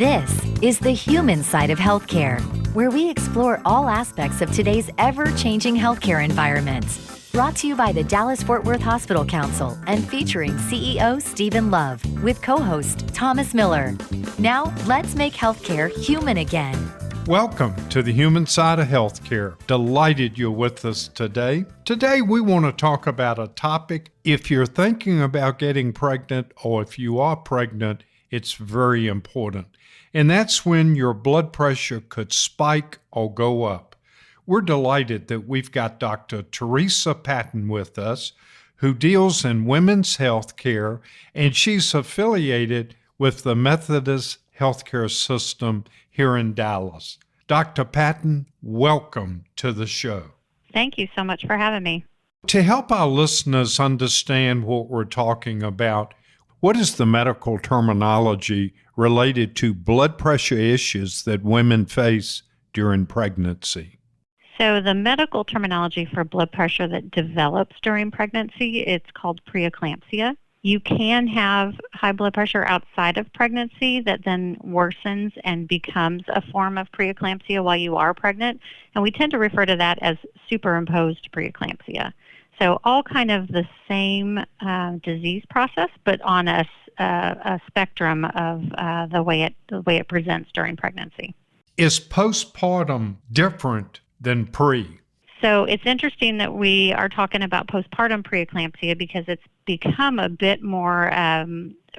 This is the human side of healthcare, where we explore all aspects of today's ever-changing healthcare environment. Brought to you by the Dallas-Fort Worth Hospital Council and featuring CEO Stephen Love with co-host Thomas Miller. Now, let's make healthcare human again. Welcome to the human side of healthcare. Delighted you're with us today. Today we want to talk about a topic. If you're thinking about getting pregnant or if you are pregnant, it's very important. And that's when your blood pressure could spike or go up. We're delighted that we've got Dr. Theresa Patton with us, who deals in women's health care, and she's affiliated with the Methodist healthcare system here in Dallas. Dr. Patton, welcome to the show. Thank you so much for having me. To help our listeners understand what we're talking about, what is the medical terminology related to blood pressure issues that women face during pregnancy? So the medical terminology for blood pressure that develops during pregnancy, it's called preeclampsia. You can have high blood pressure outside of pregnancy that then worsens and becomes a form of preeclampsia while you are pregnant, and we tend to refer to that as superimposed preeclampsia. So all kind of the same disease process, but on a spectrum of the way it presents during pregnancy. Is postpartum different than pre? So it's interesting that we are talking about postpartum preeclampsia because it's become a bit more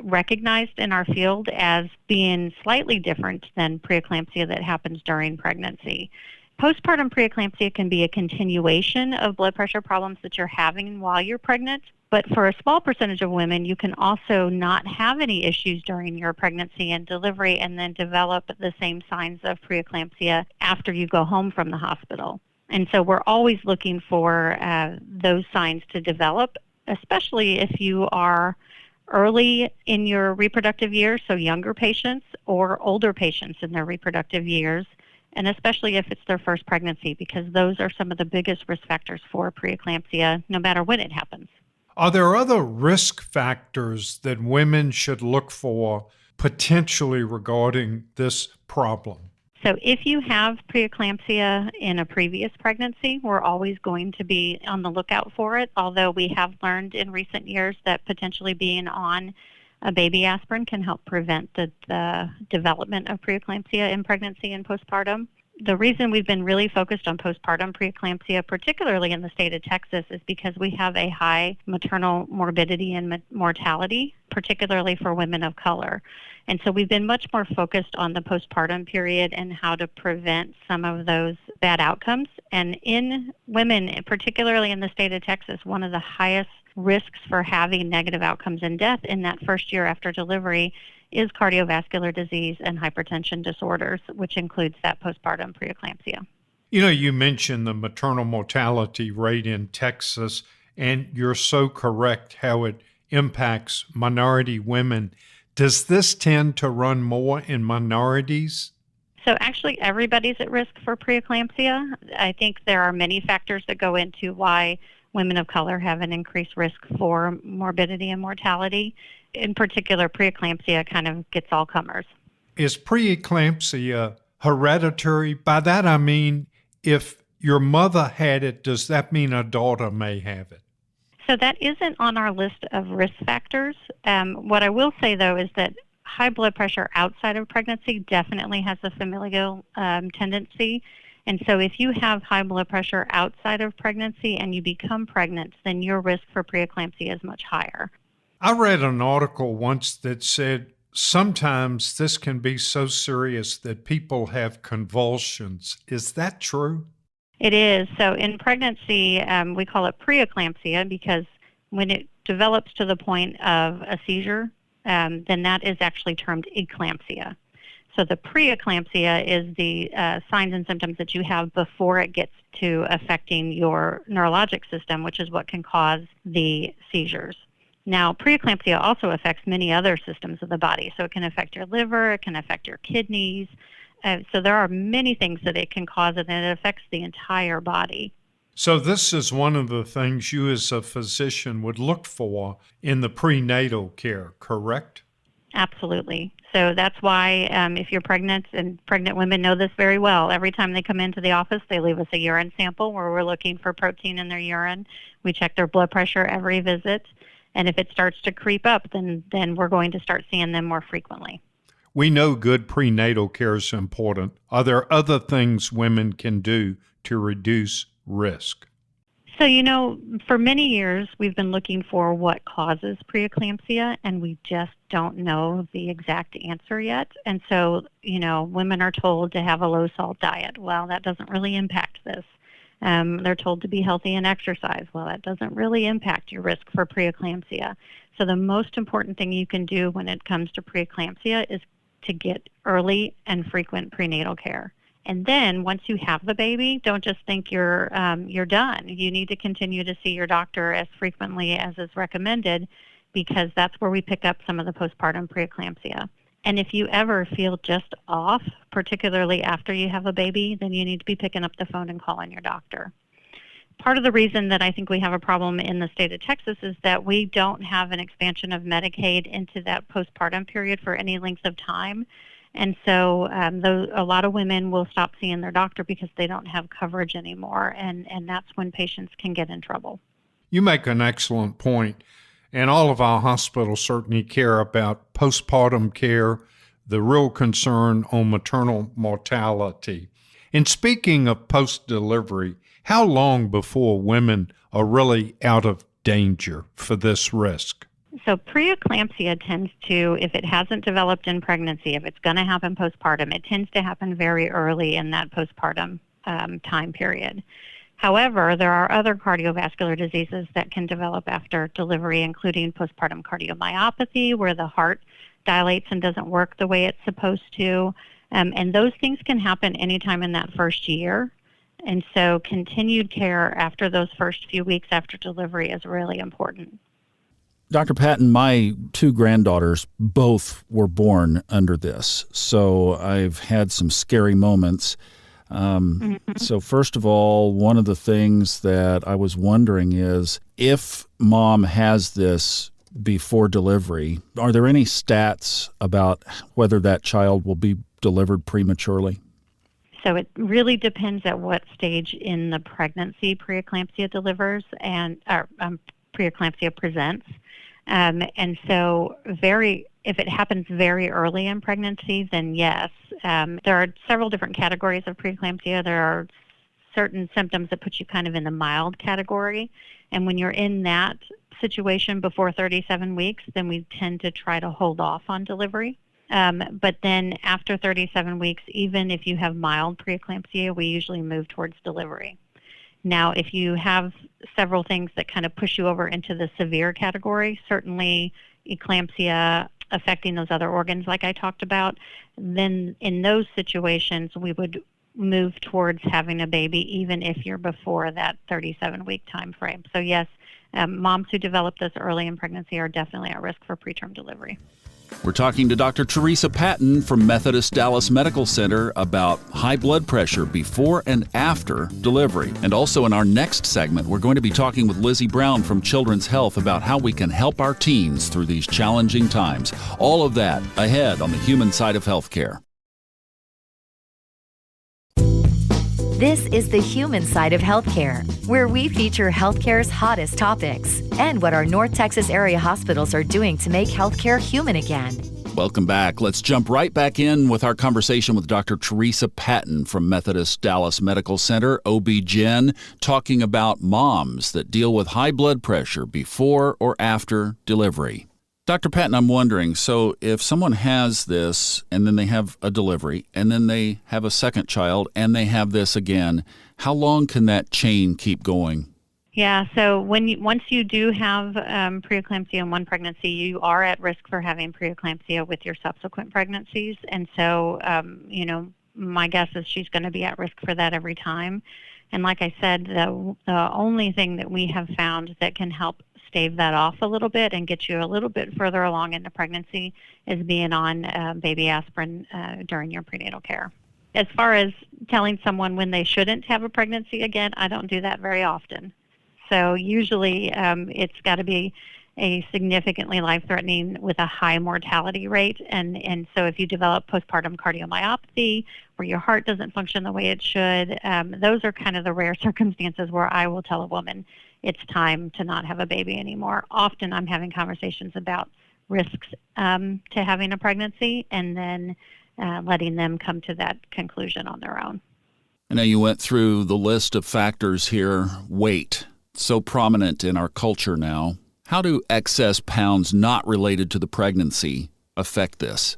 recognized in our field as being slightly different than preeclampsia that happens during pregnancy. Postpartum preeclampsia can be a continuation of blood pressure problems that you're having while you're pregnant, but for a small percentage of women, you can also not have any issues during your pregnancy and delivery and then develop the same signs of preeclampsia after you go home from the hospital. And so we're always looking for those signs to develop, especially if you are early in your reproductive years, so younger patients or older patients in their reproductive years, and especially if it's their first pregnancy, because those are some of the biggest risk factors for preeclampsia, no matter when it happens. Are there other risk factors that women should look for potentially regarding this problem? So if you have preeclampsia in a previous pregnancy, we're always going to be on the lookout for it, although we have learned in recent years that potentially being on a baby aspirin can help prevent the development of preeclampsia in pregnancy and postpartum. The reason we've been really focused on postpartum preeclampsia, particularly in the state of Texas, is because we have a high maternal morbidity and mortality, particularly for women of color. And so we've been much more focused on the postpartum period and how to prevent some of those bad outcomes. And in women, particularly in the state of Texas, one of the highest risks for having negative outcomes and death in that first year after delivery is cardiovascular disease and hypertension disorders, which includes that postpartum preeclampsia. You know, you mentioned the maternal mortality rate in Texas, and you're so correct how it impacts minority women. Does this tend to run more in minorities? So actually everybody's at risk for preeclampsia. I think there are many factors that go into why women of color have an increased risk for morbidity and mortality. In particular, preeclampsia kind of gets all comers. Is preeclampsia hereditary? By that I mean, if your mother had it, does that mean a daughter may have it? So that isn't on our list of risk factors. What I will say, though, is that high blood pressure outside of pregnancy definitely has a familial tendency. And so if you have high blood pressure outside of pregnancy and you become pregnant, then your risk for preeclampsia is much higher. I read an article once that said sometimes this can be so serious that people have convulsions. Is that true? It is. So in pregnancy, we call it preeclampsia because when it develops to the point of a seizure, then that is actually termed eclampsia. So the preeclampsia is the signs and symptoms that you have before it gets to affecting your neurologic system, which is what can cause the seizures. Now, preeclampsia also affects many other systems of the body. So it can affect your liver, it can affect your kidneys. So there are many things that it can cause, and it affects the entire body. So this is one of the things you as a physician would look for in the prenatal care, correct? Absolutely. So that's why if you're pregnant, and pregnant women know this very well, every time they come into the office, they leave us a urine sample where we're looking for protein in their urine. We check their blood pressure every visit. And if it starts to creep up, then we're going to start seeing them more frequently. We know good prenatal care is important. Are there other things women can do to reduce risk? So, for many years, we've been looking for what causes preeclampsia, and we just don't know the exact answer yet. And so, women are told to have a low-salt diet. Well, that doesn't really impact this. They're told to be healthy and exercise. Well, that doesn't really impact your risk for preeclampsia. So the most important thing you can do when it comes to preeclampsia is to get early and frequent prenatal care. And then once you have the baby, don't just think you're done. You need to continue to see your doctor as frequently as is recommended, because that's where we pick up some of the postpartum preeclampsia. And if you ever feel just off, particularly after you have a baby, then you need to be picking up the phone and calling your doctor. Part of the reason that I think we have a problem in the state of Texas is that we don't have an expansion of Medicaid into that postpartum period for any length of time. And so a lot of women will stop seeing their doctor because they don't have coverage anymore, and that's when patients can get in trouble. You make an excellent point, and all of our hospitals certainly care about postpartum care, the real concern on maternal mortality. And speaking of post-delivery, how long before women are really out of danger for this risk? So preeclampsia tends to, if it hasn't developed in pregnancy, if it's going to happen postpartum, it tends to happen very early in that postpartum time period. However, there are other cardiovascular diseases that can develop after delivery, including postpartum cardiomyopathy, where the heart dilates and doesn't work the way it's supposed to. And those things can happen anytime in that first year. And so continued care after those first few weeks after delivery is really important. Dr. Patton, my two granddaughters both were born under this, so I've had some scary moments. So first of all, one of the things that I was wondering is, if mom has this before delivery, are there any stats about whether that child will be delivered prematurely? So it really depends at what stage in the pregnancy preeclampsia delivers preeclampsia presents. And so if it happens very early in pregnancy, then yes. There are several different categories of preeclampsia. There are certain symptoms that put you kind of in the mild category. And when you're in that situation before 37 weeks, then we tend to try to hold off on delivery. But then after 37 weeks, even if you have mild preeclampsia, we usually move towards delivery. Now, if you have several things that kind of push you over into the severe category, certainly eclampsia affecting those other organs like I talked about, then in those situations we would move towards having a baby even if you're before that 37-week time frame. So yes, moms who develop this early in pregnancy are definitely at risk for preterm delivery. We're talking to Dr. Theresa Patton from Methodist Dallas Medical Center about high blood pressure before and after delivery. And also in our next segment, we're going to be talking with Lizzy Brown from Children's Health about how we can help our teens through these challenging times. All of that ahead on the human side of healthcare. This is the human side of healthcare, where we feature healthcare's hottest topics and what our North Texas area hospitals are doing to make healthcare human again. Welcome back. Let's jump right back in with our conversation with Dr. Theresa Patton from Methodist Dallas Medical Center, OB-GYN, talking about moms that deal with high blood pressure before or after delivery. Dr. Patton, I'm wondering, so if someone has this and then they have a delivery and then they have a second child and they have this again, how long can that chain keep going? Yeah, so once you do have preeclampsia in one pregnancy, you are at risk for having preeclampsia with your subsequent pregnancies. And so, my guess is she's going to be at risk for that every time. And like I said, the only thing that we have found that can help stave that off a little bit and get you a little bit further along into pregnancy is being on baby aspirin during your prenatal care. As far as telling someone when they shouldn't have a pregnancy again, I don't do that very often. So usually it's got to be a significantly life-threatening with a high mortality rate. And so if you develop postpartum cardiomyopathy, where your heart doesn't function the way it should, those are kind of the rare circumstances where I will tell a woman it's time to not have a baby anymore. Often I'm having conversations about risks to having a pregnancy, and then letting them come to that conclusion on their own. I know you went through the list of factors here. Weight, so prominent in our culture now. How do excess pounds not related to the pregnancy affect this?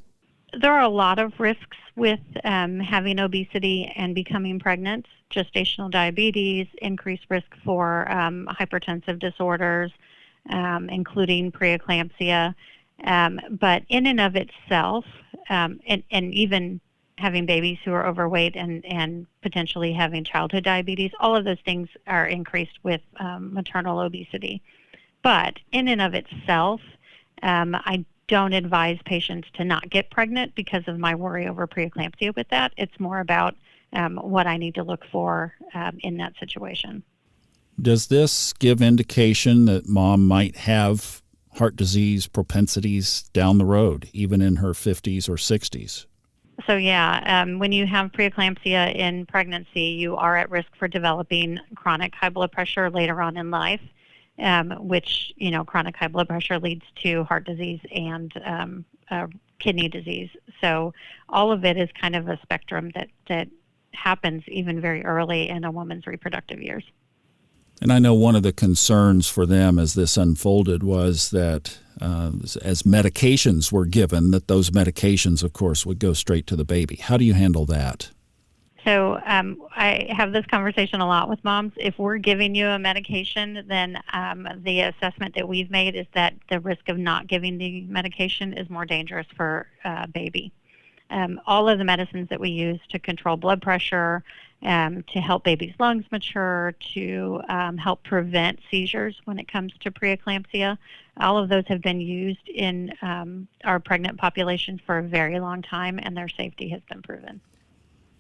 There are a lot of risks with having obesity and becoming pregnant. Gestational diabetes, increased risk for hypertensive disorders, including preeclampsia. But in and of itself, and even having babies who are overweight and potentially having childhood diabetes, all of those things are increased with maternal obesity. But in and of itself, I don't advise patients to not get pregnant because of my worry over preeclampsia with that. It's more about what I need to look for in that situation. Does this give indication that mom might have heart disease propensities down the road, even in her 50s or 60s? So when you have preeclampsia in pregnancy, you are at risk for developing chronic high blood pressure later on in life, which, chronic high blood pressure leads to heart disease and kidney disease. So all of it is kind of a spectrum that happens even very early in a woman's reproductive years. And I know one of the concerns for them as this unfolded was that as medications were given, that those medications, of course, would go straight to the baby. How do you handle that? So I have this conversation a lot with moms. If we're giving you a medication, then the assessment that we've made is that the risk of not giving the medication is more dangerous for baby. All of the medicines that we use to control blood pressure, to help baby's lungs mature, to help prevent seizures when it comes to preeclampsia, all of those have been used in our pregnant populations for a very long time, and their safety has been proven.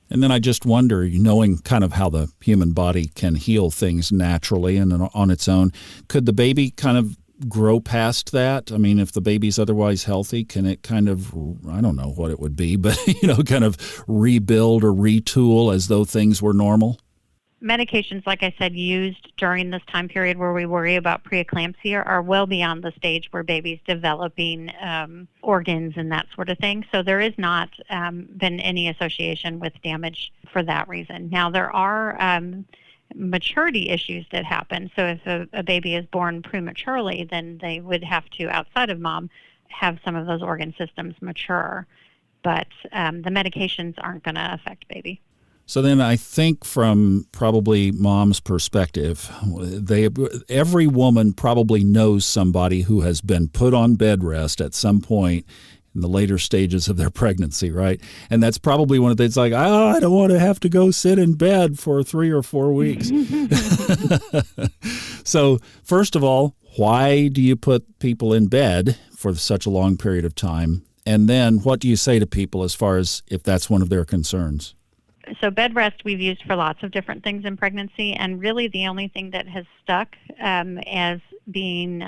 And then I just wonder, knowing kind of how the human body can heal things naturally and on its own, could the baby kind of grow past that? I mean, if the baby's otherwise healthy, can it kind of, I don't know what it would be, but, kind of rebuild or retool as though things were normal? Medications, like I said, used during this time period where we worry about preeclampsia are well beyond the stage where baby's developing organs and that sort of thing. So there is not been any association with damage for that reason. Now, there are maturity issues that happen. So if a baby is born prematurely, then they would have to, outside of mom, have some of those organ systems mature. But the medications aren't going to affect baby. So then I think from probably mom's perspective, every woman probably knows somebody who has been put on bed rest at some point in the later stages of their pregnancy, right? And that's probably one of the things like, I don't want to have to go sit in bed for 3 or 4 weeks. So first of all, why do you put people in bed for such a long period of time? And then what do you say to people as far as if that's one of their concerns? So bed rest we've used for lots of different things in pregnancy, and really the only thing that has stuck as being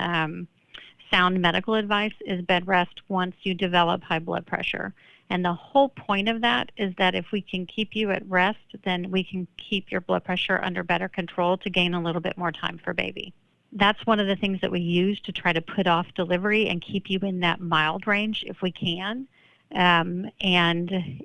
sound medical advice is bed rest once you develop high blood pressure. And the whole point of that is that if we can keep you at rest, then we can keep your blood pressure under better control to gain a little bit more time for baby. That's one of the things that we use to try to put off delivery and keep you in that mild range if we can. And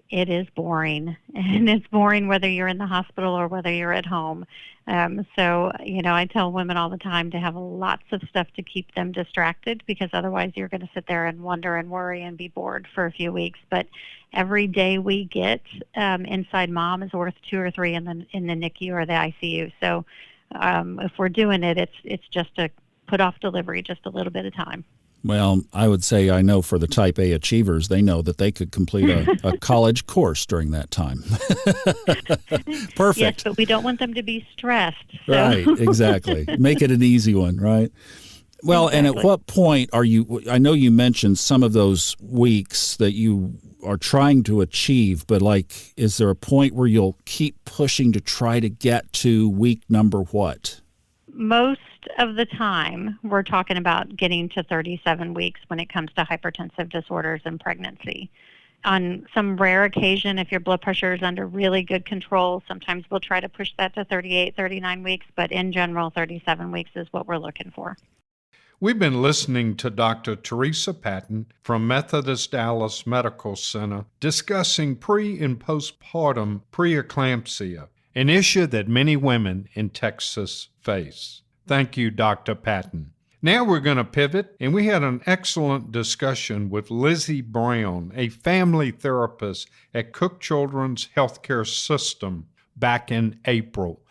it is boring, and it's boring whether you're in the hospital or whether you're at home. So, I tell women all the time to have lots of stuff to keep them distracted, because otherwise you're going to sit there and wonder and worry and be bored for a few weeks. But every day we get inside mom is worth 2 or 3 in the NICU or the ICU. So if we're doing it, it's just to put off delivery just a little bit of time. Well, I would say I know for the type A achievers, they know that they could complete a college course during that time. Perfect. Yes, but we don't want them to be stressed. So. Right, exactly. Make it an easy one, right? Well, exactly. And at what point are you, I know you mentioned some of those weeks that you are trying to achieve, but is there a point where you'll keep pushing to try to get to week number what? Most of the time, we're talking about getting to 37 weeks when it comes to hypertensive disorders and pregnancy. On some rare occasion, if your blood pressure is under really good control, sometimes we'll try to push that to 38, 39 weeks, but in general, 37 weeks is what we're looking for. We've been listening to Dr. Theresa Patton from Methodist Dallas Medical Center discussing pre- and postpartum preeclampsia, an issue that many women in Texas face. Thank you, Dr. Patton. Now we're going to pivot, and we had an excellent discussion with Lizzy Brown, a family therapist at Cook Children's Healthcare System, back in April.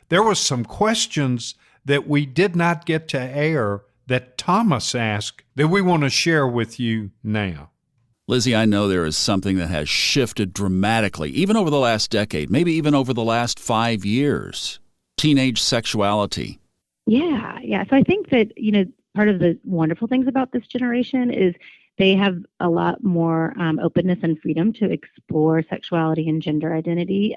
There were some questions that we did not get to air that Thomas asked that we want to share with you now. Lizzy, I know there is something that has shifted dramatically, even over the last decade, maybe even over the last 5 years. Teenage sexuality. Yeah. So I think that, part of the wonderful things about this generation is they have a lot more openness and freedom to explore sexuality and gender identity.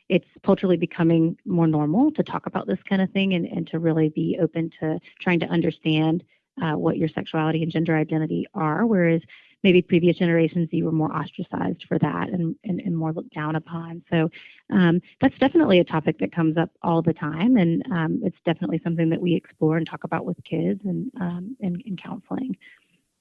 It's culturally becoming more normal to talk about this kind of thing and to really be open to trying to understand what your sexuality and gender identity are, whereas maybe previous generations, you were more ostracized for that and more looked down upon. So that's definitely a topic that comes up all the time, and it's definitely something that we explore and talk about with kids and in counseling.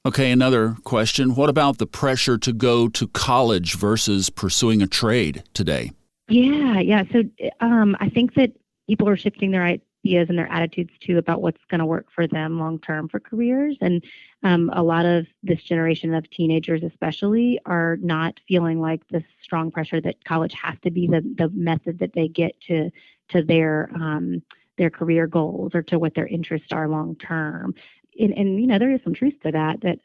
Okay, another question. What about the pressure to go to college versus pursuing a trade today? Yeah. So I think that people are shifting their ideas and their attitudes too about what's going to work for them long term for careers. And a lot of this generation of teenagers especially are not feeling like this strong pressure that college has to be the method that they get to their career goals or to what their interests are long term. And there is some truth to that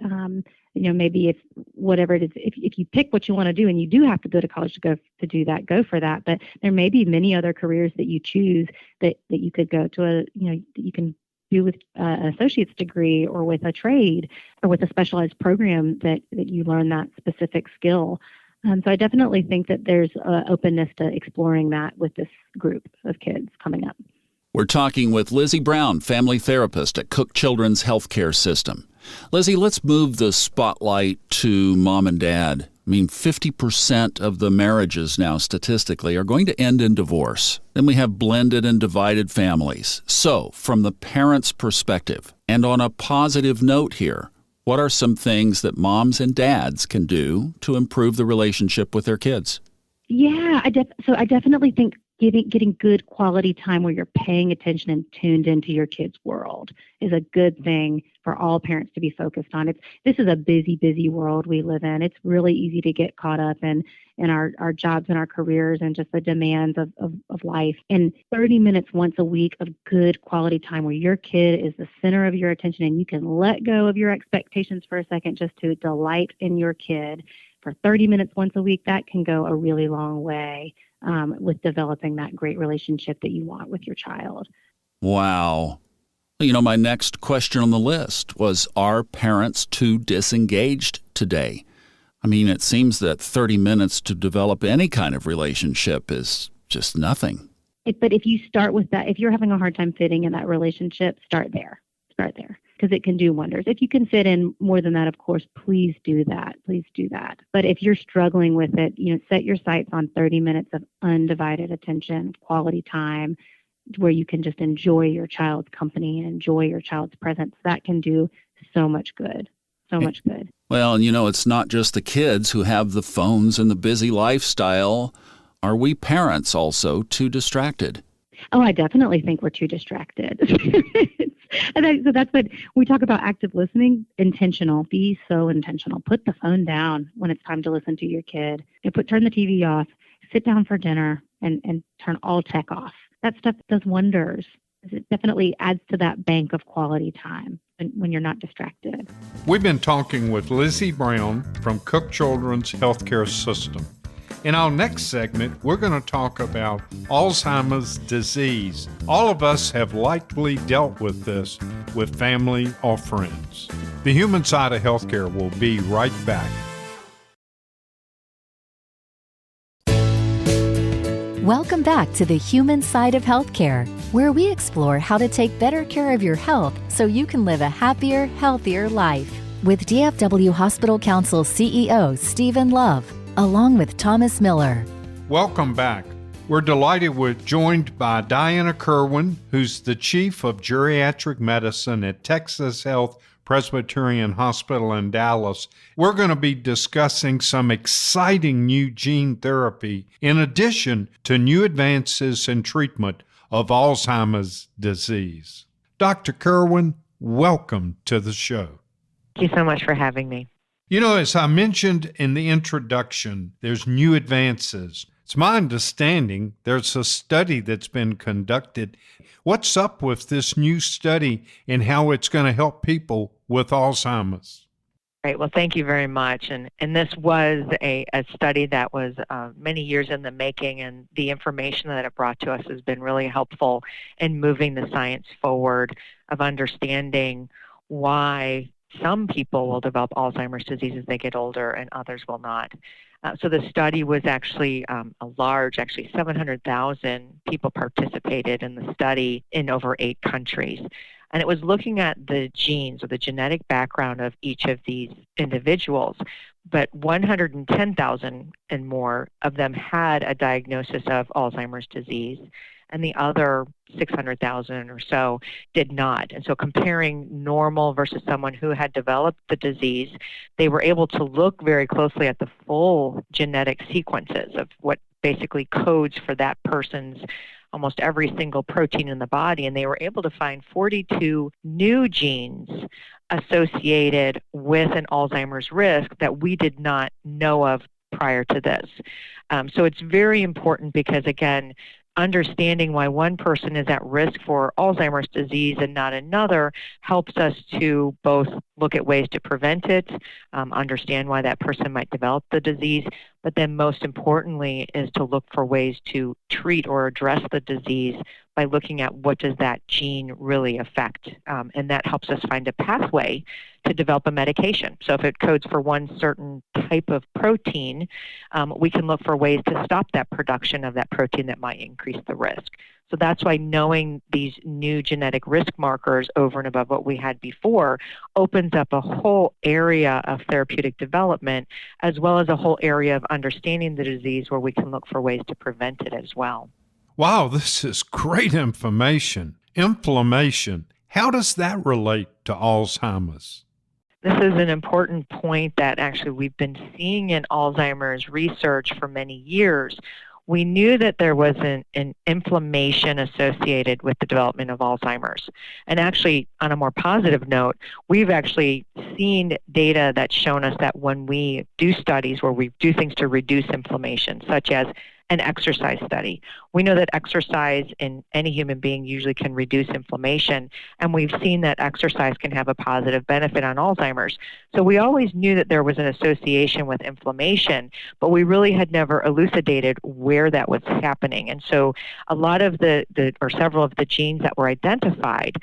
maybe if whatever it is, if you pick what you want to do and you do have to go to college to do that, go for that. But there may be many other careers that you choose that you could go to that you can do with an associate's degree or with a trade or with a specialized program that you learn that specific skill. So I definitely think that there's openness to exploring that with this group of kids coming up. We're talking with Lizzy Brown, family therapist at Cook Children's Healthcare System. Lizzy, let's move the spotlight to mom and dad. I mean, 50% of the marriages now statistically are going to end in divorce. Then we have blended and divided families. So, from the parents' perspective, and on a positive note here, what are some things that moms and dads can do to improve the relationship with their kids? Yeah, I definitely think getting good quality time where you're paying attention and tuned into your kid's world is a good thing for all parents to be focused on. This is a busy world we live in. It's really easy to get caught up in our jobs and our careers and just the demands of life. And 30 minutes once a week of good quality time where your kid is the center of your attention and you can let go of your expectations for a second just to delight in your kid for 30 minutes once a week, that can go a really long way with developing that great relationship that you want with your child. Wow. My next question on the list was, are parents too disengaged today? I mean, it seems that 30 minutes to develop any kind of relationship is just nothing. But if you start with that, if you're having a hard time fitting in that relationship, start there, because it can do wonders. If you can fit in more than that, of course, please do that. But if you're struggling with it, set your sights on 30 minutes of undivided attention, quality time, where you can just enjoy your child's company and enjoy your child's presence. That can do so much good. Well, and it's not just the kids who have the phones and the busy lifestyle. Are we parents also too distracted? Oh, I definitely think we're too distracted. So that's what we talk about active listening, intentional. Be so intentional. Put the phone down when it's time to listen to your kid. Turn the TV off. Sit down for dinner and turn all tech off. That stuff does wonders. It definitely adds to that bank of quality time when you're not distracted. We've been talking with Lizzy Brown from Cook Children's Healthcare System. In our next segment, we're going to talk about Alzheimer's disease. All of us have likely dealt with this with family or friends. The Human Side of Healthcare will be right back. Welcome back to the human side of healthcare, where we explore how to take better care of your health so you can live a happier, healthier life. With DFW Hospital Council CEO Stephen Love, along with Thomas Miller. Welcome back. We're delighted we're joined by Diana Kerwin, who's the Chief of Geriatric Medicine at Texas Health Presbyterian Hospital in Dallas. We're going to be discussing some exciting new gene therapy in addition to new advances in treatment of Alzheimer's disease. Dr. Kerwin, welcome to the show. Thank you so much for having me. You know, as I mentioned in the introduction, there's new advances. It's my understanding there's a study that's been conducted. What's up with this new study and how it's going to help people with Alzheimer's? Great. Well, thank you very much. And this was a study that was many years in the making, and the information that it brought to us has been really helpful in moving the science forward of understanding why some people will develop Alzheimer's disease as they get older and others will not. So the study was actually a large, 700,000 people participated in the study in over 8 countries. And it was looking at the genes or the genetic background of each of these individuals. But 110,000 and more of them had a diagnosis of Alzheimer's disease, and the other 600,000 or so did not. And so comparing normal versus someone who had developed the disease, they were able to look very closely at the full genetic sequences of what basically codes for that person's almost every single protein in the body, and they were able to find 42 new genes associated with an Alzheimer's risk that we did not know of prior to this. So it's very important because, again, understanding why one person is at risk for Alzheimer's disease and not another helps us to both look at ways to prevent it, understand why that person might develop the disease, but then most importantly is to look for ways to treat or address the disease by looking at what does that gene really affect. And that helps us find a pathway to develop a medication. So if it codes for one certain type of protein, we can look for ways to stop that production of that protein that might increase the risk. So that's why knowing these new genetic risk markers over and above what we had before opens up a whole area of therapeutic development, as well as a whole area of understanding the disease where we can look for ways to prevent it as well. Wow, this is great information. Inflammation, how does that relate to Alzheimer's? This is an important point that actually we've been seeing in Alzheimer's research for many years. We knew that there was an inflammation associated with the development of Alzheimer's. And actually, on a more positive note, we've actually seen data that's shown us that when we do studies where we do things to reduce inflammation, such as an exercise study, we know that exercise in any human being usually can reduce inflammation, and we've seen that exercise can have a positive benefit on Alzheimer's. So we always knew that there was an association with inflammation, but we really had never elucidated where that was happening. And so a lot of or several of the genes that were identified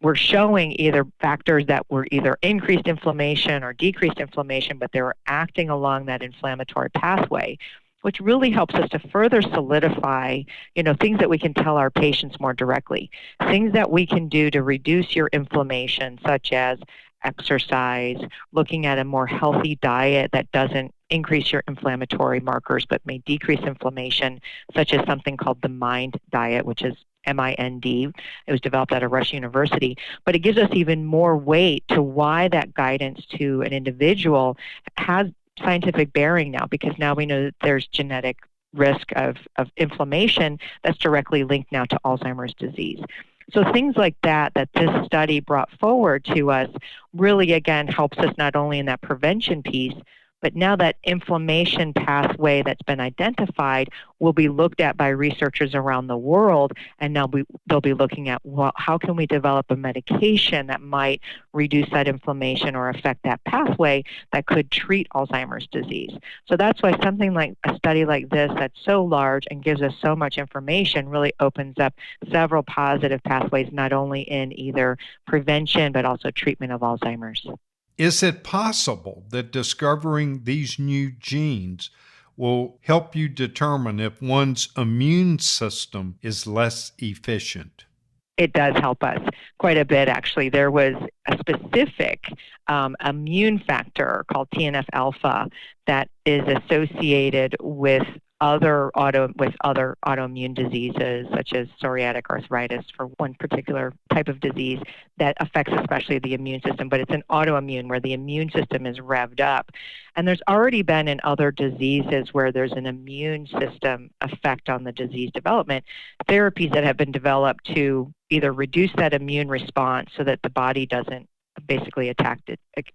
were showing either factors that were either increased inflammation or decreased inflammation, but they were acting along that inflammatory pathway, which really helps us to further solidify, things that we can tell our patients more directly, things that we can do to reduce your inflammation, such as exercise, looking at a more healthy diet that doesn't increase your inflammatory markers but may decrease inflammation, such as something called the MIND diet, which is MIND. It was developed at a Rush University, but it gives us even more weight to why that guidance to an individual has scientific bearing now, because now we know that there's genetic risk of inflammation that's directly linked now to Alzheimer's disease. So things like that this study brought forward to us really, again, helps us not only in that prevention piece, but now that inflammation pathway that's been identified will be looked at by researchers around the world, and now they'll be looking at, well, how can we develop a medication that might reduce that inflammation or affect that pathway that could treat Alzheimer's disease. So that's why something like a study like this that's so large and gives us so much information really opens up several positive pathways, not only in either prevention but also treatment of Alzheimer's. Is it possible that discovering these new genes will help you determine if one's immune system is less efficient. It does help us quite a bit, actually. There was a specific immune factor called TNF-alpha that is associated with other autoimmune diseases, such as psoriatic arthritis for one particular type of disease that affects especially the immune system. But it's an autoimmune where the immune system is revved up. And there's already been in other diseases where there's an immune system effect on the disease development, therapies that have been developed to either reduce that immune response so that the body doesn't basically attack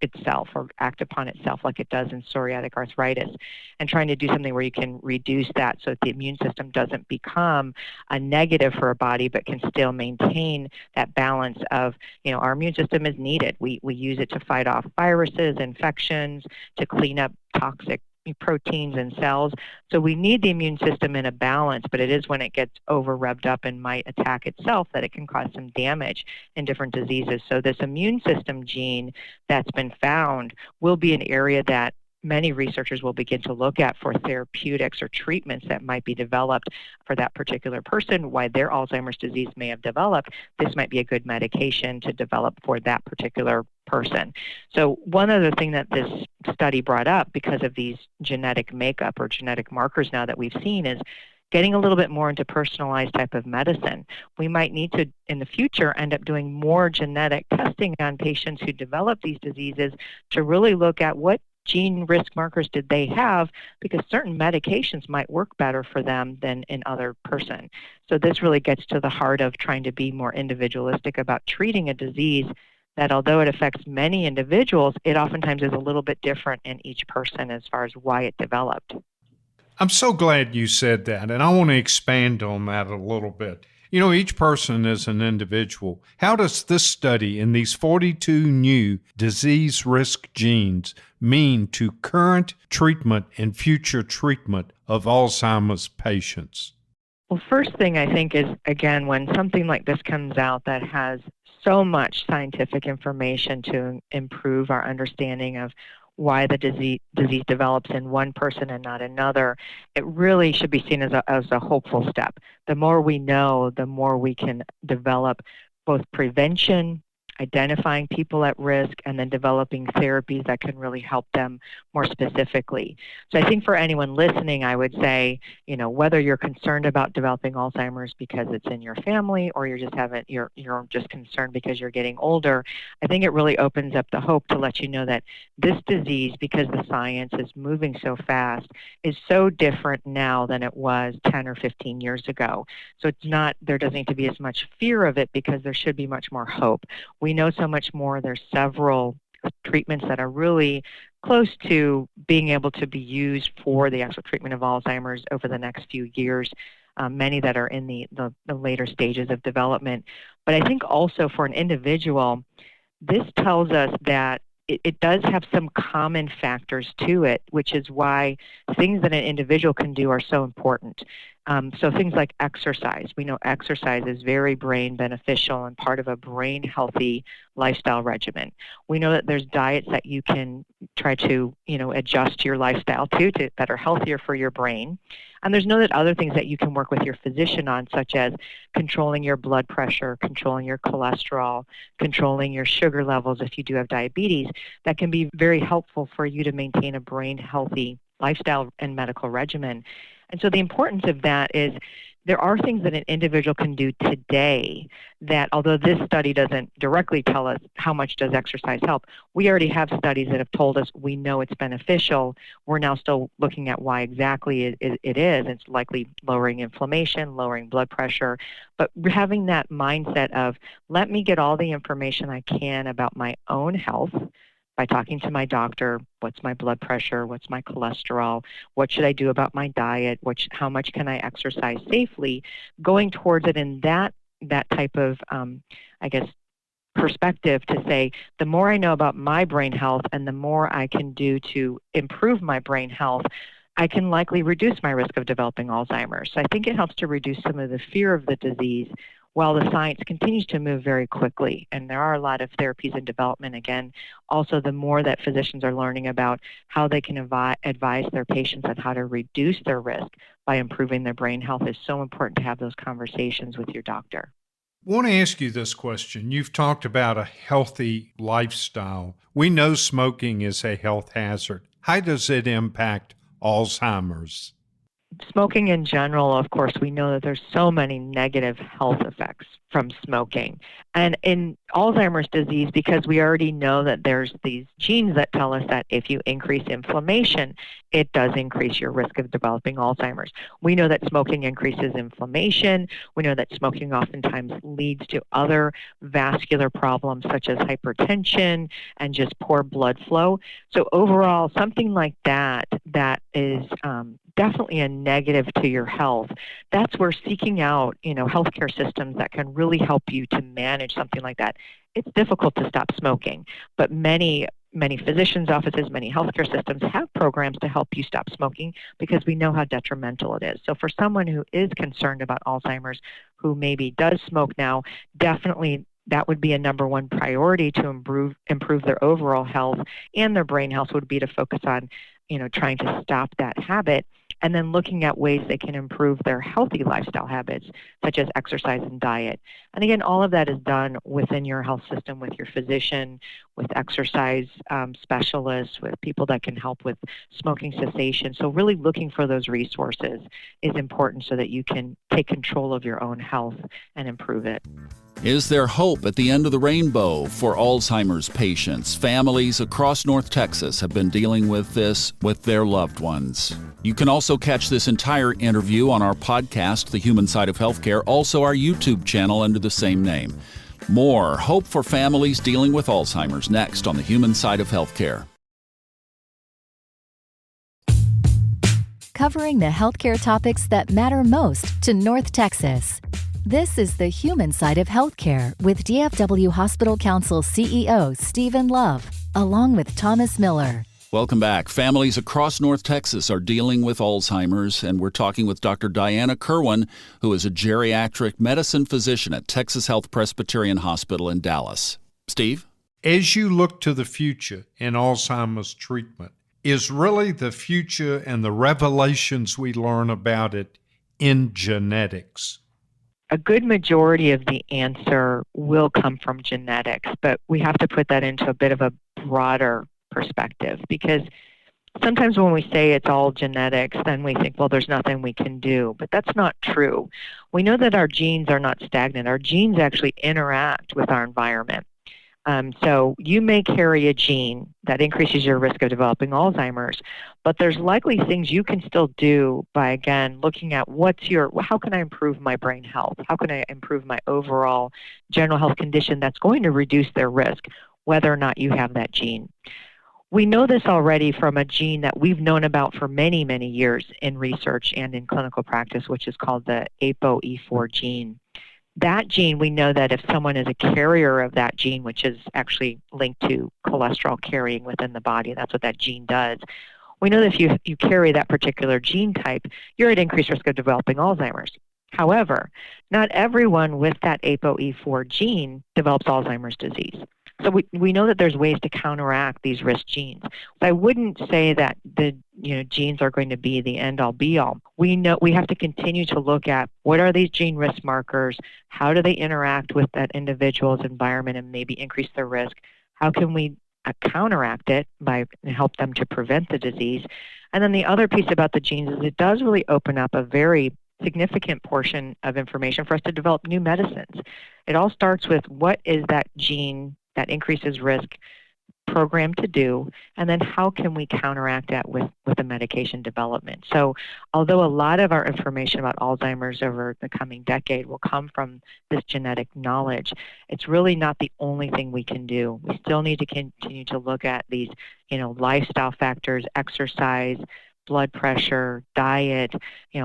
itself or act upon itself like it does in psoriatic arthritis, and trying to do something where you can reduce that so that the immune system doesn't become a negative for a body but can still maintain that balance of, our immune system is needed. We use it to fight off viruses, infections, to clean up toxic proteins and cells. So we need the immune system in a balance, but it is when it gets over revved up and might attack itself that it can cause some damage in different diseases. So this immune system gene that's been found will be an area that many researchers will begin to look at for therapeutics or treatments that might be developed for that particular person. Why their Alzheimer's disease may have developed, this might be a good medication to develop for that particular person. So one other thing that this study brought up, because of these genetic makeup or genetic markers now that we've seen, is getting a little bit more into personalized type of medicine. We might need to, in the future, end up doing more genetic testing on patients who develop these diseases to really look at what gene risk markers did they have, because certain medications might work better for them than in other person. So this really gets to the heart of trying to be more individualistic about treating a disease that, although it affects many individuals, it oftentimes is a little bit different in each person as far as why it developed. I'm so glad you said that, and I want to expand on that a little bit. Each person is an individual. How does this study in these 42 new disease risk genes mean to current treatment and future treatment of Alzheimer's patients? Well, first thing I think is, again, when something like this comes out that has so much scientific information to improve our understanding of why the disease develops in one person and not another, it really should be seen as a hopeful step. The more we know, the more we can develop both prevention, identifying people at risk, and then developing therapies that can really help them more specifically. So I think for anyone listening, I would say, whether you're concerned about developing Alzheimer's because it's in your family, or you're just concerned because you're getting older, I think it really opens up the hope to let you know that this disease, because the science is moving so fast, is so different now than it was 10 or 15 years ago. So there doesn't need to be as much fear of it, because there should be much more hope. We know so much more. There's several treatments that are really close to being able to be used for the actual treatment of Alzheimer's over the next few years, many that are in the later stages of development. But I think also for an individual, this tells us that it does have some common factors to it, which is why things that an individual can do are so important. So things like exercise. We know exercise is very brain beneficial and part of a brain healthy lifestyle regimen. We know that there's diets that you can try to, adjust your lifestyle to that are healthier for your brain. And there's that other things that you can work with your physician on, such as controlling your blood pressure, controlling your cholesterol, controlling your sugar levels if you do have diabetes, that can be very helpful for you to maintain a brain healthy lifestyle and medical regimen. And so the importance of that is there are things that an individual can do today that, although this study doesn't directly tell us how much does exercise help, we already have studies that have told us we know it's beneficial. We're now still looking at why exactly it is. It's likely lowering inflammation, lowering blood pressure, but having that mindset of, let me get all the information I can about my own health by talking to my doctor. What's my blood pressure? What's my cholesterol? What should I do about my diet? How much can I exercise safely? Going towards it in that type of, perspective, to say, the more I know about my brain health and the more I can do to improve my brain health, I can likely reduce my risk of developing Alzheimer's. So I think it helps to reduce some of the fear of the disease while the science continues to move very quickly, and there are a lot of therapies in development, again, also the more that physicians are learning about how they can advise their patients on how to reduce their risk by improving their brain health is so important to have those conversations with your doctor. I want to ask you this question. You've talked about a healthy lifestyle. We know smoking is a health hazard. How does it impact Alzheimer's? Smoking in general, of course, we know that there's so many negative health effects from smoking. And in Alzheimer's disease, because we already know that there's these genes that tell us that if you increase inflammation, it does increase your risk of developing Alzheimer's. We know that smoking increases inflammation. We know that smoking oftentimes leads to other vascular problems such as hypertension and just poor blood flow. So overall, something like that is definitely a negative to your health. That's where seeking out, healthcare systems that can really help you to manage something like that. It's difficult to stop smoking, but many physicians' offices, many healthcare systems have programs to help you stop smoking because we know how detrimental it is. So for someone who is concerned about Alzheimer's, who maybe does smoke now, definitely that would be a number one priority to improve their overall health, and their brain health would be to focus on, trying to stop that habit, and then looking at ways they can improve their healthy lifestyle habits, such as exercise and diet. And again, all of that is done within your health system with your physician, with exercise specialists, with people that can help with smoking cessation. So really looking for those resources is important so that you can take control of your own health and improve it. Is there hope at the end of the rainbow for Alzheimer's patients? Families across North Texas have been dealing with this with their loved ones. You can also catch this entire interview on our podcast, The Human Side of Healthcare, also our YouTube channel under the same name. More hope for families dealing with Alzheimer's next on The Human Side of Healthcare. Covering the healthcare topics that matter most to North Texas. This is The Human Side of Healthcare with DFW Hospital Council CEO Stephen Love, along with Thomas Miller. Welcome back. Families across North Texas are dealing with Alzheimer's, and we're talking with Dr. Diana Kerwin, who is a geriatric medicine physician at Texas Health Presbyterian Hospital in Dallas. Steve? As you look to the future in Alzheimer's treatment, is really the future and the revelations we learn about it in genetics? A good majority of the answer will come from genetics, but we have to put that into a bit of a broader perspective, because sometimes when we say it's all genetics, then we think, well, there's nothing we can do, but that's not true. We know that our genes are not stagnant. Our genes actually interact with our environment. So you may carry a gene that increases your risk of developing Alzheimer's, but there's likely things you can still do by, again, looking at how can I improve my brain health? How can I improve my overall general health condition that's going to reduce their risk, whether or not you have that gene? We know this already from a gene that we've known about for many, many years in research and in clinical practice, which is called the Apoe4 gene. That gene, we know that if someone is a carrier of that gene, which is actually linked to cholesterol carrying within the body, that's what that gene does. We know that if you carry that particular gene type, you're at increased risk of developing Alzheimer's. However, not everyone with that Apoe4 gene develops Alzheimer's disease. So we know that there's ways to counteract these risk genes. But I wouldn't say that the genes are going to be the end-all be-all. We know we have to continue to look at what are these gene risk markers, how do they interact with that individual's environment and maybe increase their risk, how can we counteract it by help them to prevent the disease. And then the other piece about the genes is it does really open up a very significant portion of information for us to develop new medicines. It all starts with what is that gene that increases risk programmed to do, and then how can we counteract that with the medication development. So although a lot of our information about Alzheimer's over the coming decade will come from this genetic knowledge, it's really not the only thing we can do. We still need to continue to look at these, lifestyle factors, exercise, blood pressure, diet,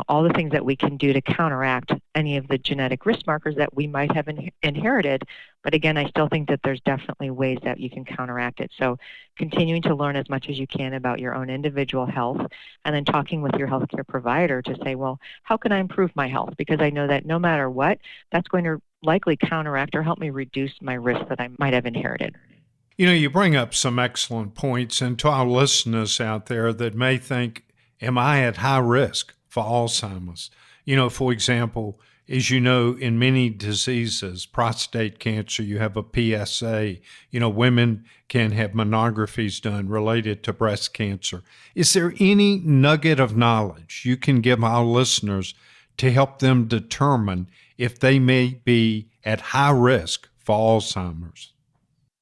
all the things that we can do to counteract any of the genetic risk markers that we might have inherited. But again, I still think that there's definitely ways that you can counteract it. So continuing to learn as much as you can about your own individual health, and then talking with your healthcare provider to say, well, how can I improve my health? Because I know that no matter what, that's going to likely counteract or help me reduce my risk that I might have inherited. You know, you bring up some excellent points, and to our listeners out there that may think, am I at high risk for Alzheimer's? You know, for example, as you know, in many diseases, prostate cancer, you have a PSA. You know, women can have mammographies done related to breast cancer. Is there any nugget of knowledge you can give our listeners to help them determine if they may be at high risk for Alzheimer's?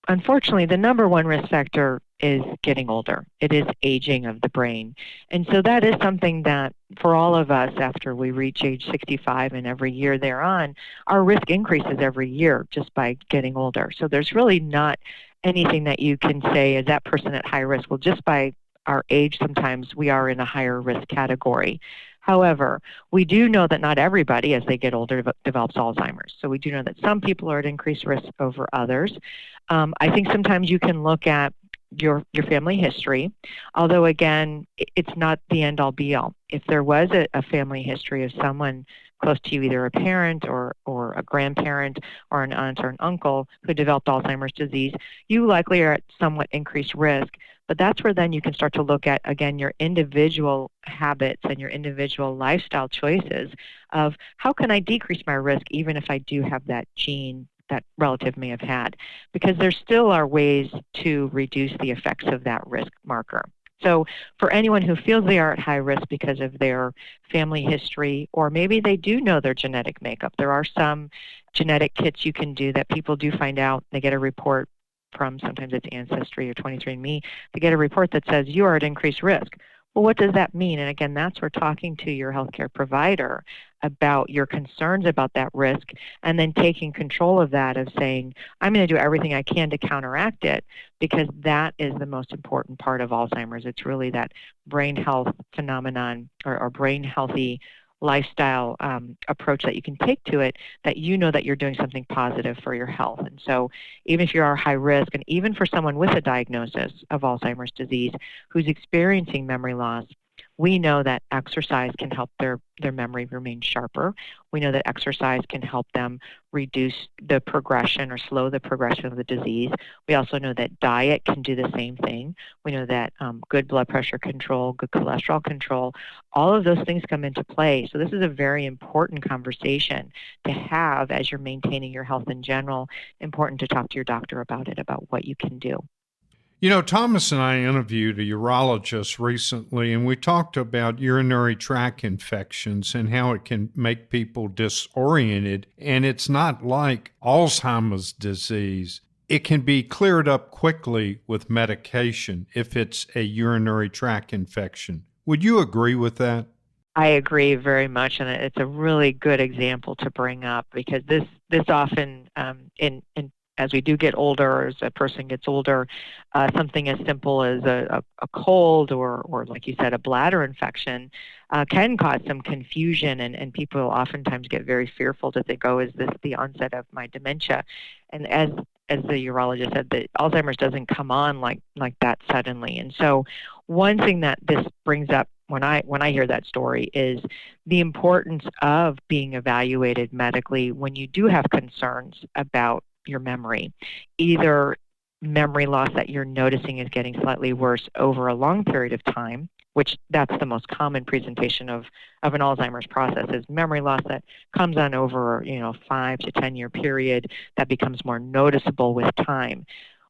Unfortunately, the number one risk factor is getting older. It is aging of the brain. And so that is something that for all of us after we reach age 65 and every year thereon, our risk increases every year just by getting older. So there's really not anything that you can say, is that person at high risk? Well, just by our age, sometimes we are in a higher risk category. However, we do know that not everybody, as they get older, develops Alzheimer's. So we do know that some people are at increased risk over others. I think sometimes you can look at your family history, although, again, it's not the end-all, be-all. If there was a family history of someone close to you, either a parent or a grandparent or an aunt or an uncle who developed Alzheimer's disease, you likely are at somewhat increased risk. But that's where then you can start to look at, again, your individual habits and your individual lifestyle choices of how can I decrease my risk even if I do have that gene that relative may have had, because there still are ways to reduce the effects of that risk marker. So for anyone who feels they are at high risk because of their family history, or maybe they do know their genetic makeup, there are some genetic kits you can do that people do find out. They get a report from, sometimes it's Ancestry or 23andMe, they get a report that says you are at increased risk. Well, what does that mean? And again, that's where talking to your healthcare provider about your concerns about that risk, and then taking control of that, of saying, I'm going to do everything I can to counteract it, because that is the most important part of Alzheimer's. It's really that brain health phenomenon or brain healthy lifestyle approach that you can take to it, that you know that you're doing something positive for your health. And so even if you are high risk, and even for someone with a diagnosis of Alzheimer's disease who's experiencing memory loss, we know that exercise can help their memory remain sharper. We know that exercise can help them reduce the progression or slow the progression of the disease. We also know that diet can do the same thing. We know that good blood pressure control, good cholesterol control, all of those things come into play. So this is a very important conversation to have as you're maintaining your health in general. Important to talk to your doctor about it, about what you can do. You know, Thomas and I interviewed a urologist recently, and we talked about urinary tract infections and how it can make people disoriented. And it's not like Alzheimer's disease. It can be cleared up quickly with medication if it's a urinary tract infection. Would you agree with that? I agree very much, and it's a really good example to bring up, because this often as we do get older, as a person gets older, something as simple as a cold or like you said, a bladder infection can cause some confusion, and people oftentimes get very fearful to think, oh, is this the onset of my dementia? And as the urologist said, that Alzheimer's doesn't come on like that suddenly. And so one thing that this brings up when I hear that story is the importance of being evaluated medically when you do have concerns about your memory, either memory loss that you're noticing is getting slightly worse over a long period of time, which that's the most common presentation of an Alzheimer's process, is memory loss that comes on over 5 to 10 year period that becomes more noticeable with time,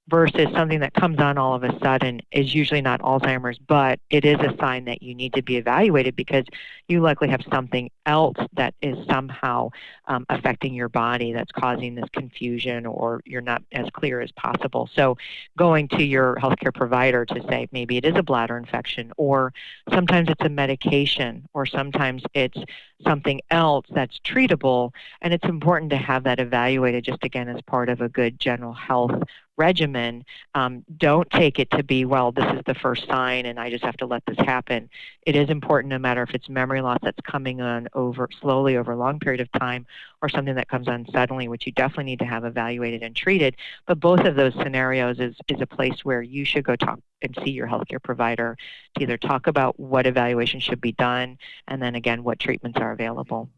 versus something that comes on all of a sudden is usually not Alzheimer's, but it is a sign that you need to be evaluated, because you likely have something else that is somehow affecting your body that's causing this confusion, or you're not as clear as possible. So going to your healthcare provider to say maybe it is a bladder infection, or sometimes it's a medication, or sometimes it's something else that's treatable, and it's important to have that evaluated, just again as part of a good general health regimen. Don't take it to be, well, this is the first sign and I just have to let this happen. It is important, no matter if it's memory loss that's coming on slowly over a long period of time, or something that comes on suddenly, which you definitely need to have evaluated and treated. But both of those scenarios is a place where you should go talk and see your healthcare provider to either talk about what evaluation should be done, and then again, what treatments are available.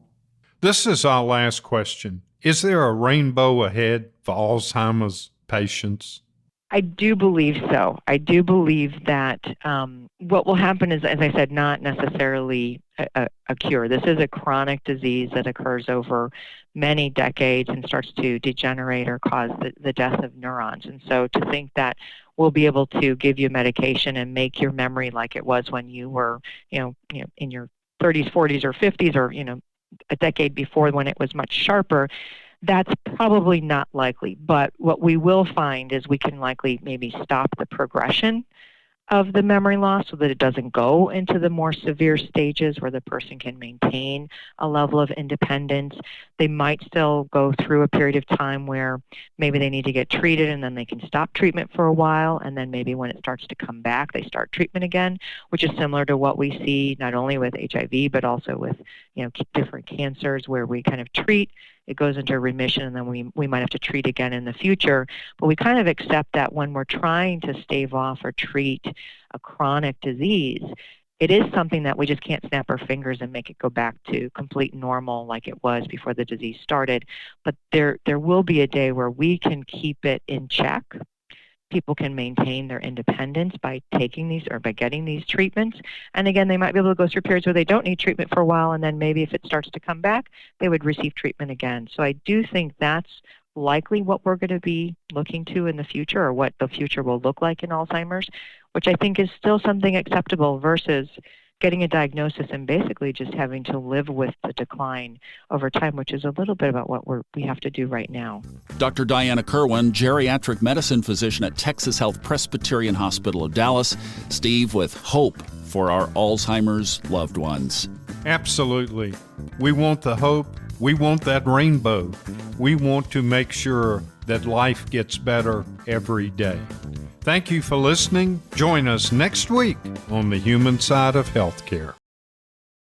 This is our last question. Is there a rainbow ahead for Alzheimer's patients? I do believe so. I do believe that what will happen is, as I said, not necessarily a cure. This is a chronic disease that occurs over many decades and starts to degenerate or cause the death of neurons. And so to think that we'll be able to give you medication and make your memory like it was when you were, in your 30s, 40s, or 50s, or, a decade before when it was much sharper, that's probably not likely. But what we will find is we can likely maybe stop the progression of the memory loss so that it doesn't go into the more severe stages where the person can maintain a level of independence. They might still go through a period of time where maybe they need to get treated and then they can stop treatment for a while, and then maybe when it starts to come back, they start treatment again, which is similar to what we see not only with HIV but also with different cancers where we kind of treat, it goes into remission, and then we might have to treat again in the future. But we kind of accept that when we're trying to stave off or treat a chronic disease, it is something that we just can't snap our fingers and make it go back to complete normal like it was before the disease started. But there will be a day where we can keep it in check. People can maintain their independence by taking these or by getting these treatments. And again, they might be able to go through periods where they don't need treatment for a while, and then maybe if it starts to come back, they would receive treatment again. So I do think that's likely what we're going to be looking to in the future, or what the future will look like in Alzheimer's, which I think is still something acceptable versus getting a diagnosis and basically just having to live with the decline over time, which is a little bit about what we have to do right now. Dr. Diana Kerwin, geriatric medicine physician at Texas Health Presbyterian Hospital of Dallas. Steve with hope for our Alzheimer's loved ones. Absolutely. We want the hope. We want that rainbow. We want to make sure that life gets better every day. Thank you for listening. Join us next week on the human side of healthcare.